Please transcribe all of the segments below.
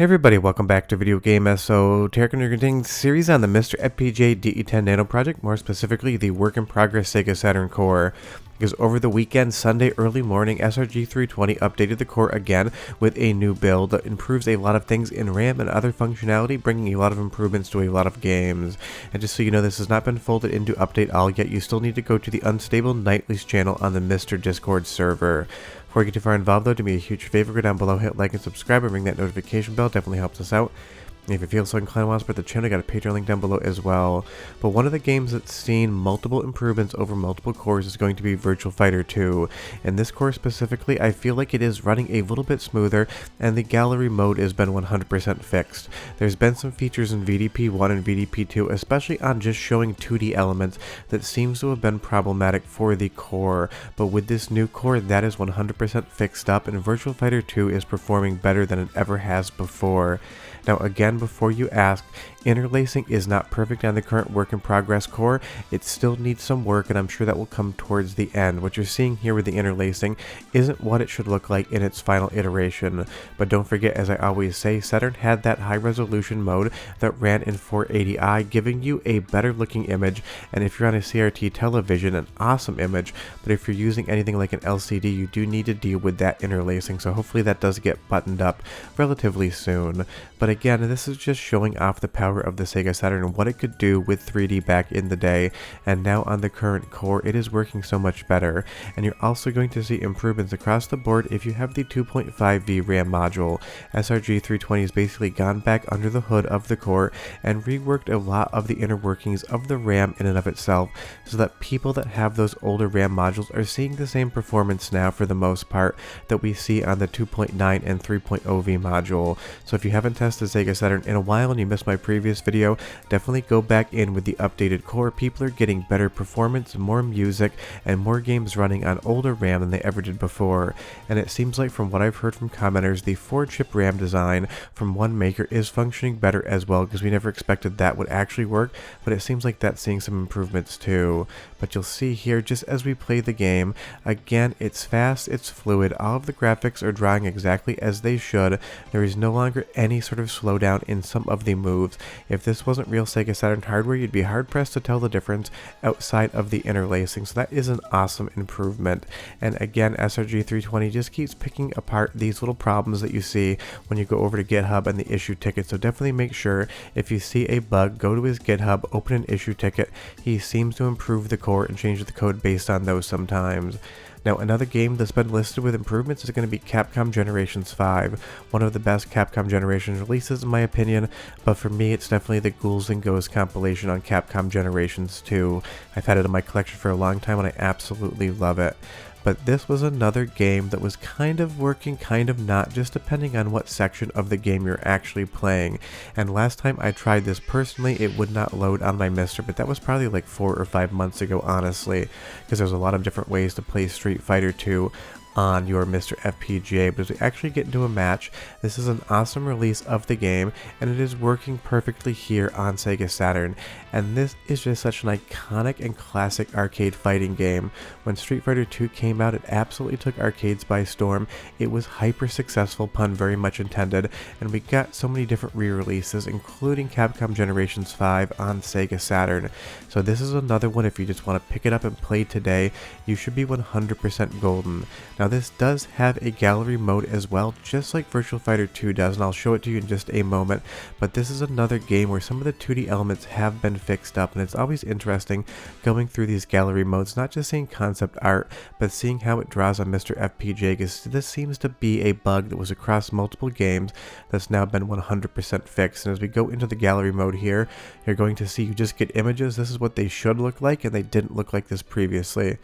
Hey everybody, welcome back to Video Game Esoteric and Nerding series on the MiSTer FPGA DE10 Nano project, more specifically the work-in-progress Sega Saturn core. Because over the weekend, Sunday early morning, SRG320 updated the core again with a new build that improves a lot of things in RAM and other functionality, bringing a lot of improvements to a lot of games. And just so you know, this has not been folded into Update All yet, you still need to go to the Unstable Nightly's channel on the MiSTer Discord server. Before you get too far involved though, do me a huge favor, go down below, hit like and subscribe, and ring that notification bell, definitely helps us out. And if you feel so inclined to support the channel, I got a Patreon link down below as well. But one of the games that's seen multiple improvements over multiple cores is going to be Virtua Fighter 2. In this core specifically, I feel like it is running a little bit smoother, and the gallery mode has been 100% fixed. There's been some features in VDP1 and VDP2, especially on just showing 2D elements, that seems to have been problematic for the core. But with this new core, that is 100% fixed up, and Virtua Fighter 2 is performing better than it ever has before. Now again, before you ask, interlacing is not perfect on the current work-in-progress core. It still needs some work, and I'm sure that will come towards the end. What you're seeing here with the interlacing isn't what it should look like in its final iteration. But don't forget, as I always say, Saturn had that high-resolution mode that ran in 480i, giving you a better-looking image, and if you're on a CRT television, an awesome image. But if you're using anything like an LCD, you do need to deal with that interlacing, so hopefully that does get buttoned up relatively soon. But again, this is just showing off the power of the Sega Saturn and what it could do with 3D back in the day, and now on the current core it is working so much better. And you're also going to see improvements across the board if you have the 2.5V RAM module. SRG320 has basically gone back under the hood of the core and reworked a lot of the inner workings of the RAM in and of itself, so that people that have those older RAM modules are seeing the same performance now for the most part that we see on the 2.9 and 3.0V module. So if you haven't tested Sega Saturn in a while and you missed my previous video, definitely go back in with the updated core. People are getting better performance, more music, and more games running on older RAM than they ever did before. And it seems like, from what I've heard from commenters, the 4-chip RAM design from one maker is functioning better as well, because we never expected that would actually work, but it seems like that's seeing some improvements too. But you'll see here, just as we play the game, again, it's fast, it's fluid, all of the graphics are drawing exactly as they should. There is no longer any sort of slowdown in some of the moves. If this wasn't real Sega Saturn hardware, you'd be hard pressed to tell the difference outside of the interlacing, so that is an awesome improvement. And again, SRG320 just keeps picking apart these little problems that you see when you go over to GitHub and the issue ticket, so definitely make sure if you see a bug, go to his GitHub, open an issue ticket. He seems to improve the core and change the code based on those sometimes. Now, another game that's been listed with improvements is going to be Capcom Generations 5, one of the best Capcom Generations releases in my opinion, but for me it's definitely the Ghouls and Ghosts compilation on Capcom Generations 2. I've had it in my collection for a long time and I absolutely love it. But this was another game that was kind of working, kind of not, just depending on what section of the game you're actually playing. And last time I tried this personally, it would not load on my MiSTer, but that was probably like 4 or 5 months ago, honestly, because there's a lot of different ways to play Street Fighter 2 on your MiSTer FPGA. But as we actually get into a match, this is an awesome release of the game, and it is working perfectly here on Sega Saturn. And this is just such an iconic and classic arcade fighting game. When Street Fighter 2 came out, it absolutely took arcades by storm. It was hyper successful, pun very much intended, and we got so many different re-releases, including Capcom Generations 5 on Sega Saturn. So this is another one, if you just want to pick it up and play today, you should be 100% golden. Now this does have a gallery mode as well, just like Virtua Fighter 2 does, and I'll show it to you in just a moment, but this is another game where some of the 2D elements have been fixed up, and it's always interesting going through these gallery modes, not just seeing concept art, but seeing how it draws on MiSTer FPGA, because this seems to be a bug that was across multiple games that's now been 100% fixed. And as we go into the gallery mode here, you're going to see you just get images. This is what they should look like, and they didn't look like this previously.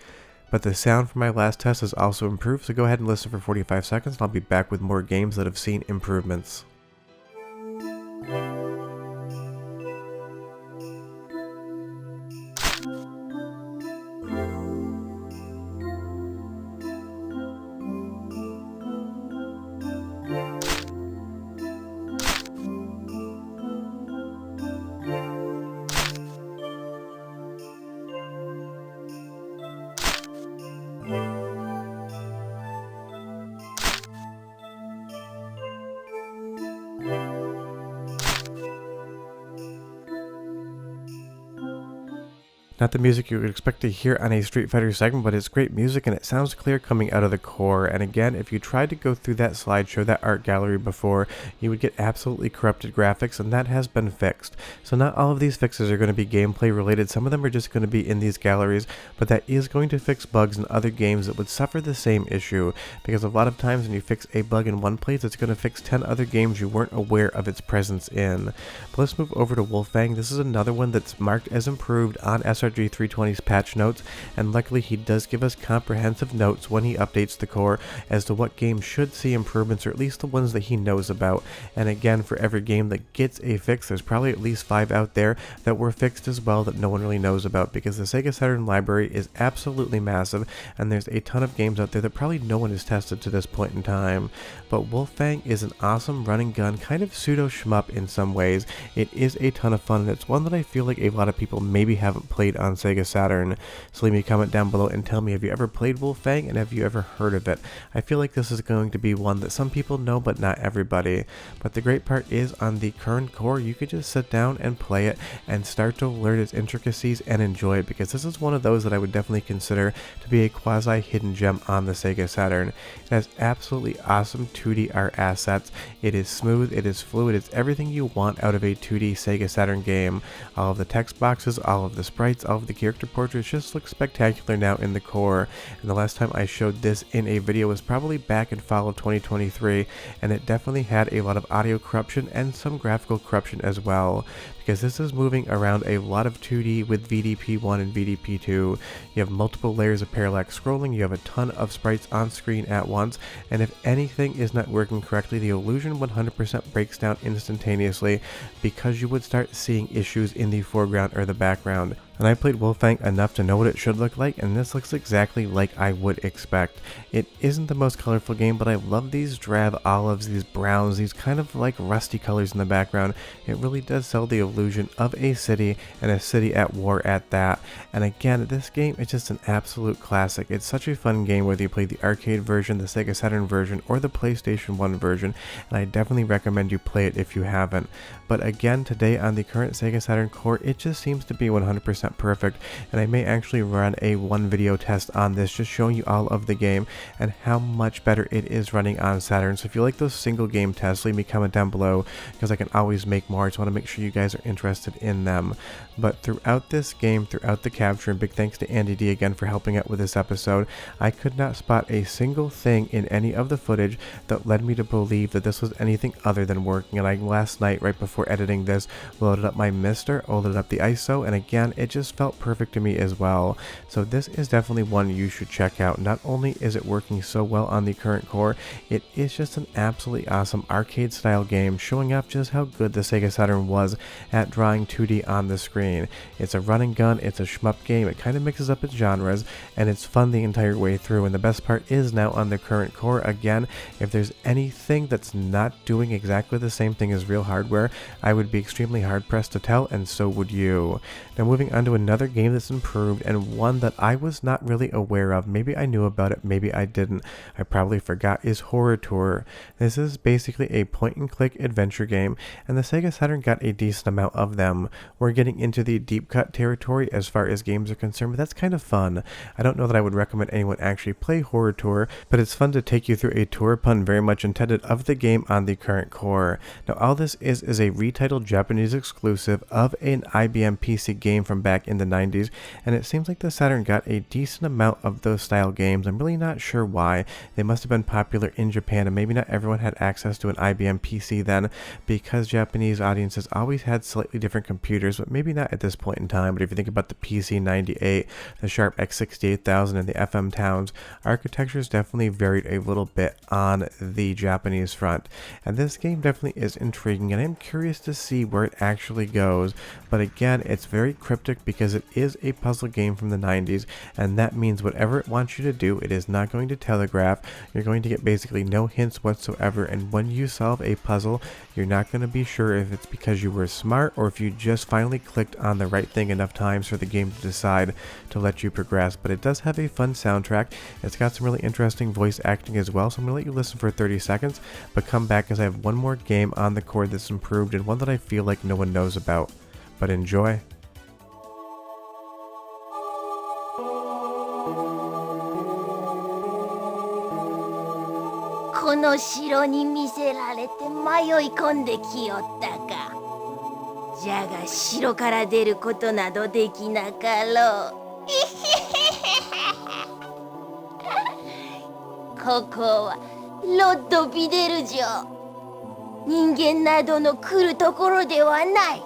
But the sound from my last test has also improved, so go ahead and listen for 45 seconds and I'll be back with more games that have seen improvements. Not the music you would expect to hear on a Street Fighter segment, but it's great music and it sounds clear coming out of the core. And again, if you tried to go through that slideshow, that art gallery before, you would get absolutely corrupted graphics, and that has been fixed. So not all of these fixes are going to be gameplay related. Some of them are just going to be in these galleries, but that is going to fix bugs in other games that would suffer the same issue, because a lot of times when you fix a bug in one place, it's going to fix 10 other games you weren't aware of its presence in. But let's move over to Wolfang. This is another one that's marked as improved on SRG 320's patch notes, and luckily he does give us comprehensive notes when he updates the core as to what games should see improvements, or at least the ones that he knows about. And again, for every game that gets a fix, there's probably at least 5 out there that were fixed as well that no one really knows about, because the Sega Saturn library is absolutely massive, and there's a ton of games out there that probably no one has tested to this point in time. But Wolfang is an awesome running gun, kind of pseudo shmup in some ways. It is a ton of fun, and it's one that I feel like a lot of people maybe haven't played on Sega Saturn. So leave me a comment down below and tell me, have you ever played Wolfang, and have you ever heard of it? I feel like this is going to be one that some people know, but not everybody. But the great part is, on the current core, you could just sit down and play it and start to learn its intricacies and enjoy it, because this is one of those that I would definitely consider to be a quasi hidden gem on the Sega Saturn. It has absolutely awesome 2D art assets. It is smooth, it is fluid, it's everything you want out of a 2D Sega Saturn game. All of the text boxes, all of the sprites, all of the character portraits just look spectacular now in the core. And the last time I showed this in a video was probably back in fall of 2023, and it definitely had a lot of audio corruption and some graphical corruption as well, because this is moving around a lot of 2D with VDP1 and VDP2. You have multiple layers of parallax scrolling, you have a ton of sprites on screen at once, and if anything is not working correctly, the illusion 100% breaks down instantaneously, because you would start seeing issues in the foreground or the background. And I played Wolfang enough to know what it should look like, and this looks exactly like I would expect. It isn't the most colorful game, but I love these drab olives, these browns, these kind of like rusty colors in the background. It really does sell the illusion of a city, and a city at war at that. And again, this game is just an absolute classic. It's such a fun game whether you play the arcade version, the Sega Saturn version, or the PlayStation 1 version, and I definitely recommend you play it if you haven't. But again, today on the current Sega Saturn core, it just seems to be 100% perfect, and I may actually run a one video test on this, just showing you all of the game and how much better it is running on Saturn. So if you like those single game tests, leave me a comment down below, because I can always make more. I just want to make sure you guys are interested in them. But throughout this game, throughout the capture, and big thanks to Andy D again for helping out with this episode, I could not spot a single thing in any of the footage that led me to believe that this was anything other than working. And I last night, right before editing this, loaded up my MiSTer, loaded up the ISO, and again, it just felt perfect to me as well. So this is definitely one you should check out. Not only is it working so well on the current core, it is just an absolutely awesome arcade style game, showing off just how good the Sega Saturn was at drawing 2D on the screen. It's a run and gun, it's a shmup game, it kind of mixes up its genres, and it's fun the entire way through. And the best part is, now on the current core, again, if there's anything that's not doing exactly the same thing as real hardware, I would be extremely hard pressed to tell, and so would you. Now moving on to another game that's improved, and one that I was not really aware of. Maybe I knew about it, maybe I didn't, I probably forgot, is Horror Tour. This is basically a point and click adventure game, and the Sega Saturn got a decent amount of them. We're getting into the deep cut territory as far as games are concerned, but that's kind of fun. I don't know that I would recommend anyone actually play Horror Tour, but it's fun to take you through a tour, pun very much intended, of the game on the current core. Now all this is a retitled Japanese exclusive of an IBM PC game from back in the 90s, and it seems like the Saturn got a decent amount of those style games. I'm really not sure why. They must have been popular in Japan, and maybe not everyone had access to an IBM PC then, because Japanese audiences always had slightly different computers, but maybe not at this point in time. But if you think about the PC-98, the Sharp X68000, and the FM Towns, architectures definitely varied a little bit on the Japanese front. And this game definitely is intriguing, and I'm curious to see where it actually goes. But again, it's very cryptic because it is a puzzle game from the 90s, and that means whatever it wants you to do, it is not going to telegraph. You're going to get basically no hints whatsoever, and when you solve a puzzle, you're not going to be sure if it's because you were smart or if you just finally clicked on the right thing enough times for the game to decide to let you progress. But it does have a fun soundtrack. It's got some really interesting voice acting as well, so I'm going to let you listen for 30 seconds, but come back as I have one more game on the core that's improved, and one that I feel like no one knows about. But enjoy. の城に見せられて迷い込んできよったか。じゃが城から出ることなどできなかろう。ここはロッドビデル城。人間などの来るところではない。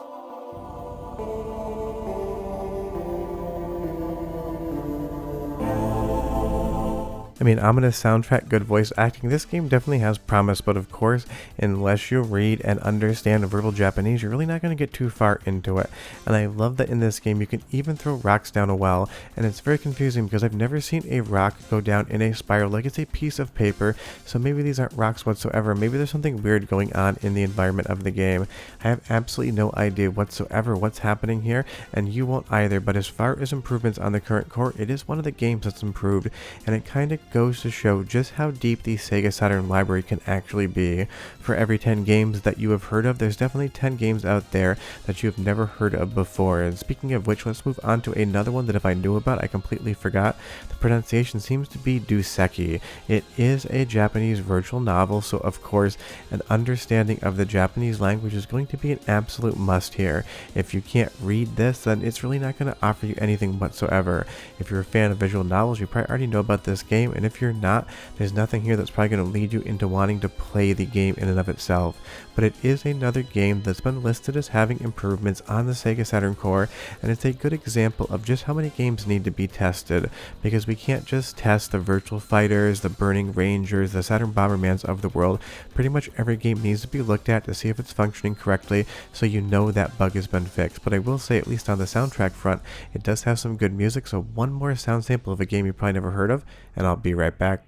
I mean, ominous soundtrack, good voice acting. This game definitely has promise, but of course, unless you read and understand verbal Japanese, you're really not going to get too far into it. And I love that in this game, you can even throw rocks down a well, and it's very confusing because I've never seen a rock go down in a spiral like it's a piece of paper, so maybe these aren't rocks whatsoever. Maybe there's something weird going on in the environment of the game. I have absolutely no idea whatsoever what's happening here, and you won't either, but as far as improvements on the current core, it is one of the games that's improved, and it kind of goes to show just how deep the Sega Saturn library can actually be. For every 10 games that you have heard of, there's definitely 10 games out there that you have never heard of before. And speaking of which, let's move on to another one that if I knew about, I completely forgot. The pronunciation seems to be Duseki. It is a Japanese virtual novel, so of course, an understanding of the Japanese language is going to be an absolute must here. If you can't read this, then it's really not going to offer you anything whatsoever. If you're a fan of visual novels, you probably already know about this game, and if you're not, there's nothing here that's probably going to lead you into wanting to play the game in and of itself. But it is another game that's been listed as having improvements on the Sega Saturn core, and it's a good example of just how many games need to be tested, because we can't just test the Virtual Fighters, the Burning Rangers, the Saturn Bombermans of the world. Pretty much every game needs to be looked at to see if it's functioning correctly, so you know that bug has been fixed. But I will say, at least on the soundtrack front, it does have some good music, so one more sound sample of a game you probably never heard of, and I'll be right back.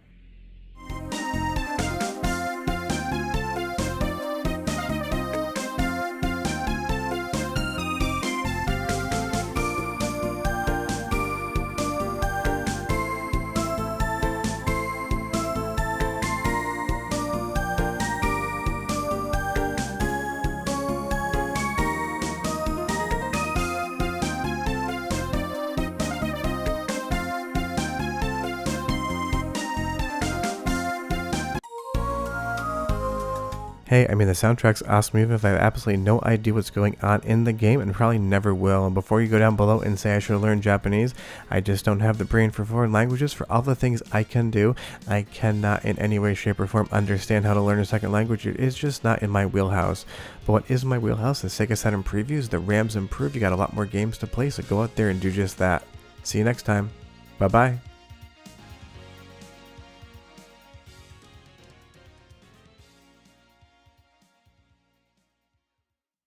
Hey, I mean, the soundtrack's awesome even if I have absolutely no idea what's going on in the game and probably never will. And before you go down below and say I should have learned Japanese, I just don't have the brain for foreign languages. For all the things I can do, I cannot in any way, shape, or form understand how to learn a second language. It is just not in my wheelhouse. But what is in my wheelhouse is Sega Saturn previews. The RAM's improved. You got a lot more games to play, so go out there and do just that. See you next time. Bye-bye.